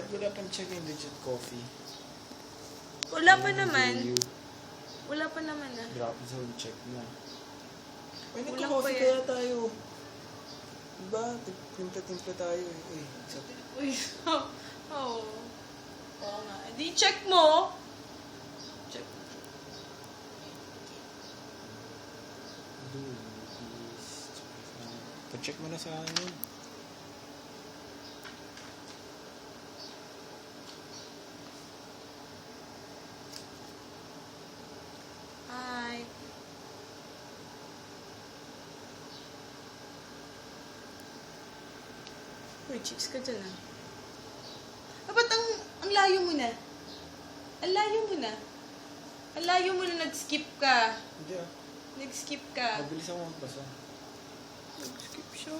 Ba't wala pang check yung legit coffee? Wala pa naman. Wala pa naman ah. Drop zone check na. Ay, Wala nagka-coffee pa kaya tayo. Diba? Timpla-timpla tayo eh. Uy, Uy, oo. Oo nga. Di check mo. Check. Pa-check mo na sa amin. Hi. Uy, chicks ka dyan ah. Ba't ang layo mo na? Ang layo mo na. Ang layo mo na nag-skip ka. Hindi ah. Nag-skip ka. Mabilis ako magpasa. Nag-skip siya.